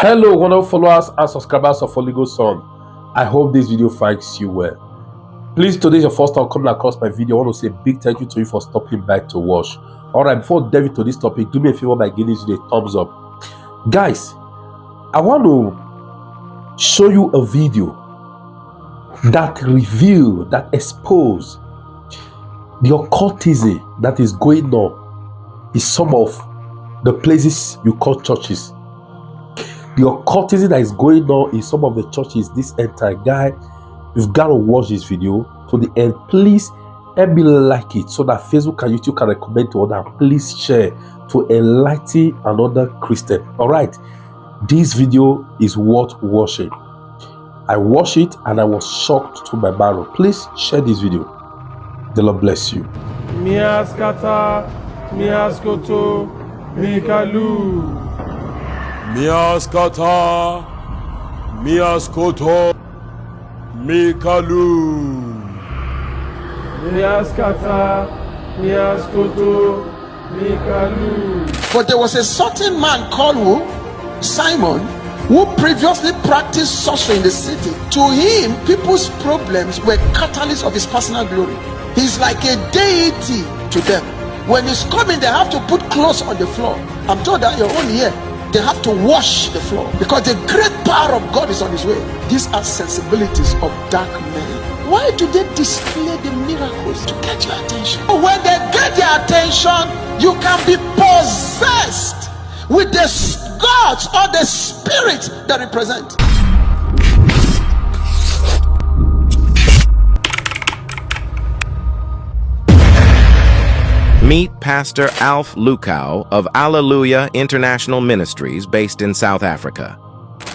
Hello, wonderful followers and subscribers of Holy Ghost Son. I hope this video finds you well. Please, today is your first time coming across my video. I want to say a big thank you to you for stopping by to watch. Alright, before diving into this topic, do me a favor by giving this video a thumbs up. Guys, I want to show you a video that reveal, that expose the occultism that is going on in some of the places you call churches. The occultism that is going on in some of the churches this entire guy, you've got to watch this video to the end. Please help me like it so that Facebook and YouTube can recommend to others. Please share to enlighten another Christian. All right, this video is worth watching. I watched it and I was shocked to my marrow. Please share this video. The Lord bless you. Miaskata, miaskoto, mikalu. Miaskata, miaskoto, mikalu. Miaskata, miaskoto, mikalu. But there was a certain man called who? Simon, who previously practiced sorcery in the city. To him, people's problems were catalysts of his personal glory. He's like a deity to them. When he's coming, they have to put clothes on the floor. I'm told that you're only here. They have to wash the floor because the great power of God is on his way. These are sensibilities of dark men. Why do they display the miracles? To get your attention. When they get your attention, you can be possessed with the gods or the spirit that represent. Meet Pastor Occul of Alleluia International Ministries based in South Africa.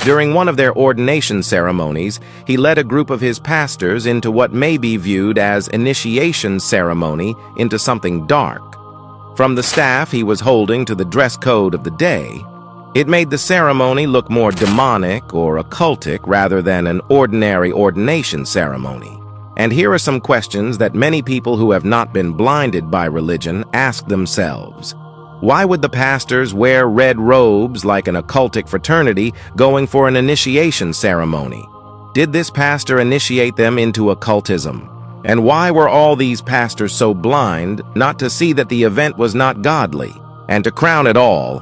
During one of their ordination ceremonies, he led a group of his pastors into what may be viewed as initiation ceremony into something dark. From the staff he was holding to the dress code of the day, it made the ceremony look more demonic or occultic rather than an ordinary ordination ceremony. And here are some questions that many people who have not been blinded by religion ask themselves. Why would the pastors wear red robes like an occultic fraternity going for an initiation ceremony? Did this pastor initiate them into occultism? And why were all these pastors so blind not to see that the event was not godly? And to crown it all,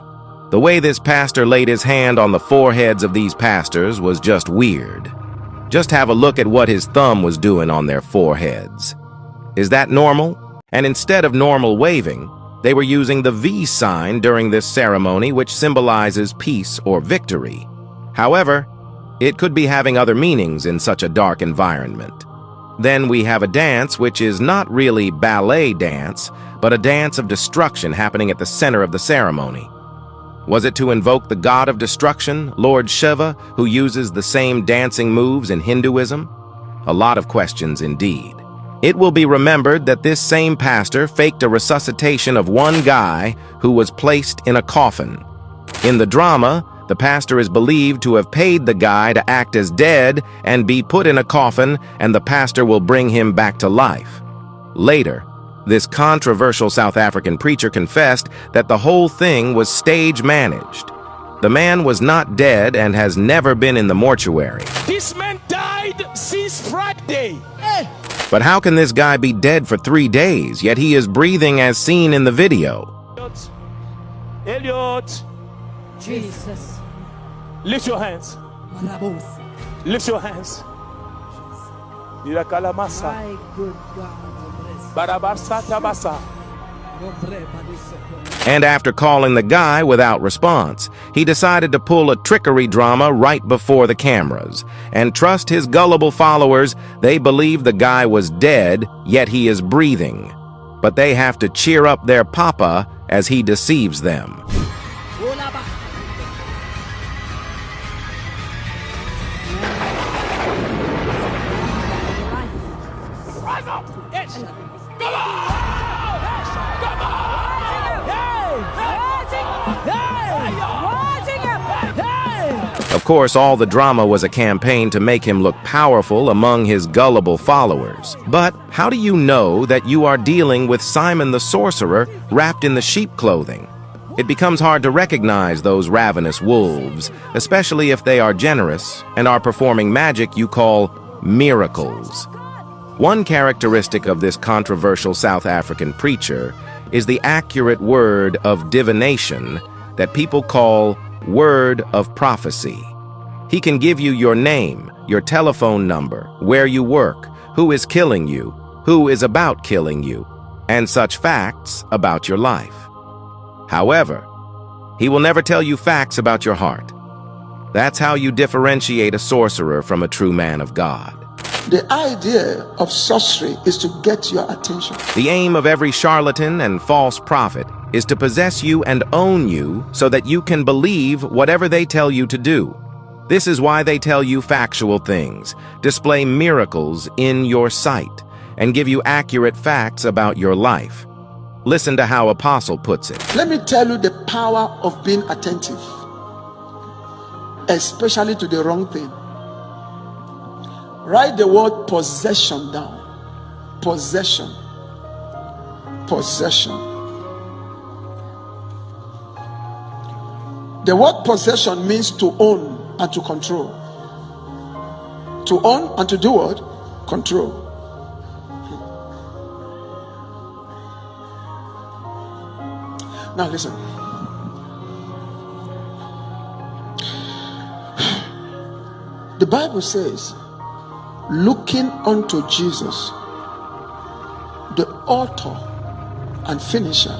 the way this pastor laid his hand on the foreheads of these pastors was just weird. Just have a look at what his thumb was doing on their foreheads. Is that normal? And instead of normal waving, they were using the V sign during this ceremony, which symbolizes peace or victory. However, it could be having other meanings in such a dark environment. Then we have a dance which is not really ballet dance, but a dance of destruction happening at the center of the ceremony. Was it to invoke the god of destruction, Lord Shiva, who uses the same dancing moves in Hinduism? A lot of questions indeed. It will be remembered that this same pastor faked a resuscitation of one guy who was placed in a coffin. In the drama, the pastor is believed to have paid the guy to act as dead and be put in a coffin, and the pastor will bring him back to life. Later, this controversial South African preacher confessed that the whole thing was stage managed. The man was not dead and has never been in the mortuary. This man died since Friday. But how can this guy be dead for 3 days, yet he is breathing as seen in the video? Elliot, Jesus. lift your hands. Lift your hands. My good God. And after calling the guy without response, he decided to pull a trickery drama right before the cameras. And trust his gullible followers, they believe the guy was dead, yet he is breathing. But they have to cheer up their papa as he deceives them. Of course, all the drama was a campaign to make him look powerful among his gullible followers. But how do you know that you are dealing with Simon the sorcerer wrapped in the sheep clothing? It becomes hard to recognize those ravenous wolves, especially if they are generous and are performing magic you call miracles. One characteristic of this controversial South African preacher is the accurate word of divination that people call word of prophecy. He can give you your name, your telephone number, where you work, who is killing you, who is about killing you, and such facts about your life. However, he will never tell you facts about your heart. That's how you differentiate a sorcerer from a true man of God. The idea of sorcery is to get your attention. The aim of every charlatan and false prophet is to possess you and own you so that you can believe whatever they tell you to do. This is why they tell you factual things, display miracles in your sight, and give you accurate facts about your life. Listen to how Apostle puts it. Let me tell you the power of being attentive, especially to the wrong thing. Write the word possession down. Possession. Possession. The word possession means to own and to control. To own and to do what? Control. Now listen. The Bible says, looking unto Jesus, the author and finisher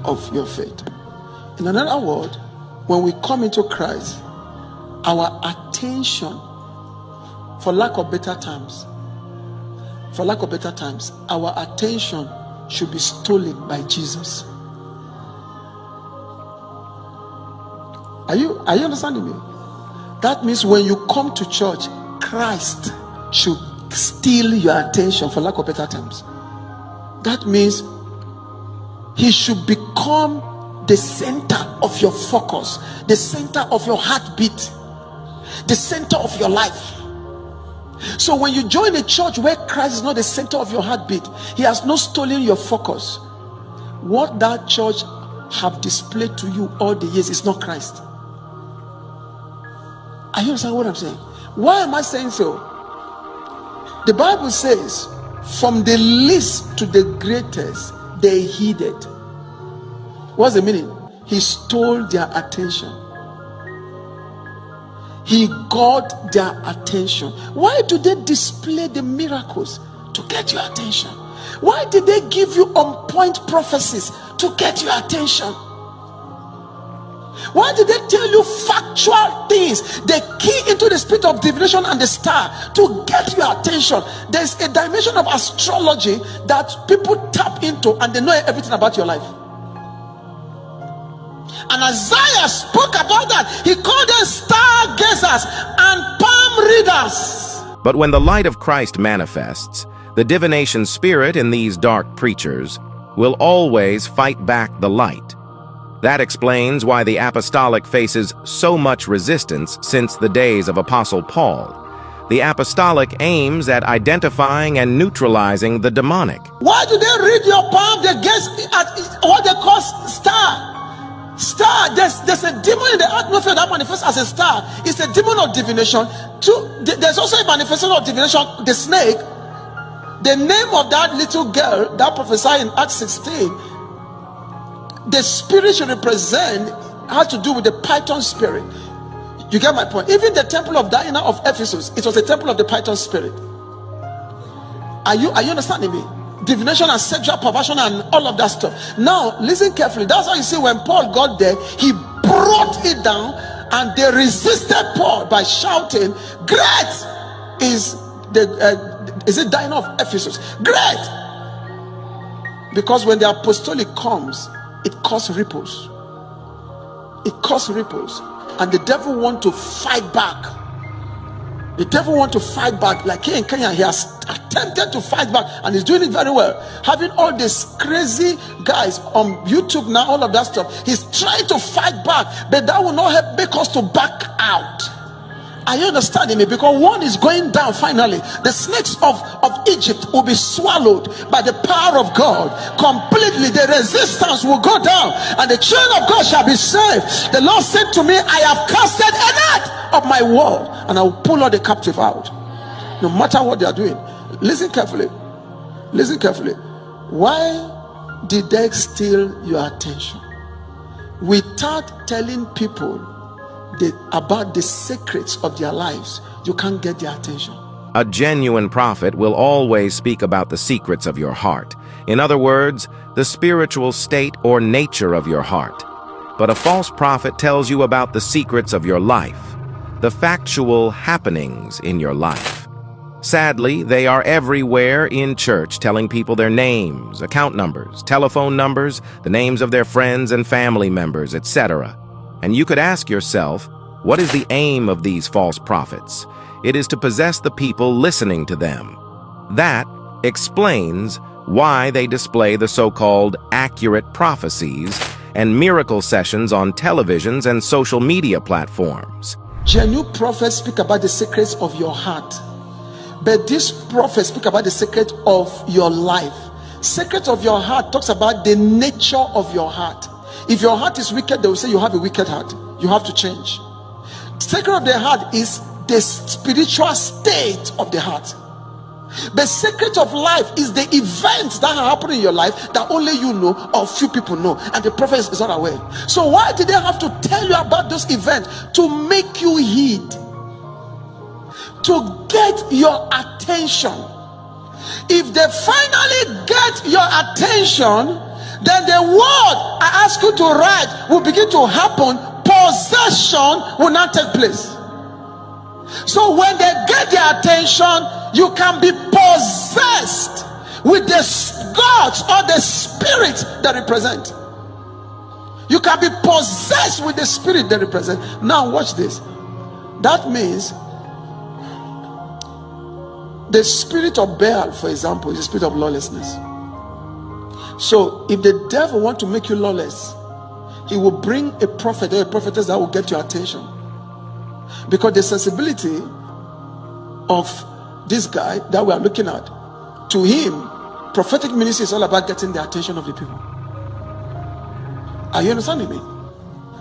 of your faith. In another word, when we come into Christ, our attention, for lack of better terms, our attention should be stolen by Jesus. Are you understanding me? That means when you come to church, Christ should steal your attention, for lack of better terms. That means he should become the center of your focus, the center of your heartbeat, the center of your life. So when you join a church where Christ is not the center of your heartbeat, he has not stolen your focus. What that church have displayed to you all the years is not Christ. Are you understand what I'm saying? Why am I saying so? The Bible says, from the least to the greatest, they heeded. What's the meaning? He stole their attention. He got their attention. Why do they display the miracles? To get your attention. Why did they give you on-point prophecies? To get your attention. Why did they tell you factual things? They key into the spirit of divination and the star to get your attention. There's a dimension of astrology that people tap into and they know everything about your life. And Isaiah spoke about that. He called them stargazers and palm readers. But when the light of Christ manifests, the divination spirit in these dark preachers will always fight back the light. That explains why the apostolic faces so much resistance since the days of Apostle Paul. The apostolic aims at identifying and neutralizing the demonic. Why do they read your palm? They guess at what they call star. Star, there's a demon in the atmosphere that manifests as a star. It's a demon of divination. There's also a manifestation of divination, the snake. The name of that little girl that prophesied in Acts 16, the spirit she represent has to do with the python spirit. You get my point? Even the temple of Diana of Ephesus, it was a temple of the python spirit. Are you understanding me? Divination and sexual perversion and all of that stuff. Now listen carefully. That's why you see when Paul got there, he brought it down and they resisted Paul by shouting, "Great is it Diana of Ephesus? Great!" Because when the apostolic comes, it causes ripples. It causes ripples. And the devil wants to fight back. The devil wants to fight back. Like here in Kenya, he has attempted to fight back and he's doing it very well. Having all these crazy guys on YouTube now, all of that stuff. He's trying to fight back, but that will not help make us to back out. Are you understanding me? Because one is going down finally. The snakes of Egypt will be swallowed by the power of God completely. The resistance will go down and the children of God shall be saved. The Lord said to me, I have casted a net of my word and I will pull all the captive out, no matter what they are doing. Listen carefully. Listen carefully. Why did they steal your attention? Without telling people about the secrets of their lives, you can't get their attention. A genuine prophet will always speak about the secrets of your heart. In other words, the spiritual state or nature of your heart. But a false prophet tells you about the secrets of your life, the factual happenings in your life. Sadly, they are everywhere in church, telling people their names, account numbers, telephone numbers, the names of their friends and family members, etc. And you could ask yourself, what is the aim of these false prophets? It is to possess the people listening to them. That explains why they display the so-called accurate prophecies and miracle sessions on televisions and social media platforms. Genuine prophets speak about the secrets of your heart. But these prophets speak about the secret of your life. Secret of your heart talks about the nature of your heart. If your heart is wicked, they will say you have a wicked heart. You have to change. Secret of the heart is the spiritual state of the heart. The secret of life is the events that are happening in your life that only you know or few people know, and the prophet is not aware. So why did they have to tell you about those events? To make you heed, to get your attention. If they finally get your attention, then the word I ask you to write will begin to happen. Possession will not take place. So when they get their attention, you can be possessed with the gods or the spirit they represent. You can be possessed with the spirit they represent. Now watch this. That means the spirit of Baal, for example, is the spirit of lawlessness. So if the devil wants to make you lawless, he will bring a prophet or a prophetess that will get your attention. Because the sensibility of this guy that we are looking at, to him, prophetic ministry is all about getting the attention of the people. Are you understanding me?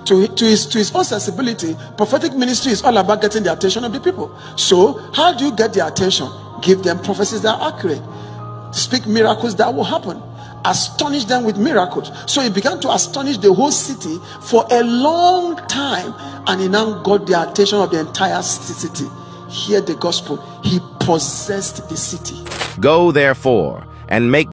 To his own sensibility, prophetic ministry is all about getting the attention of the people. So how do you get their attention? Give them prophecies that are accurate. Speak miracles that will happen. Astonish them with miracles. So he began to astonish the whole city for a long time, and he now got the attention of the entire city. Hear the gospel. He possessed the city. Go therefore and make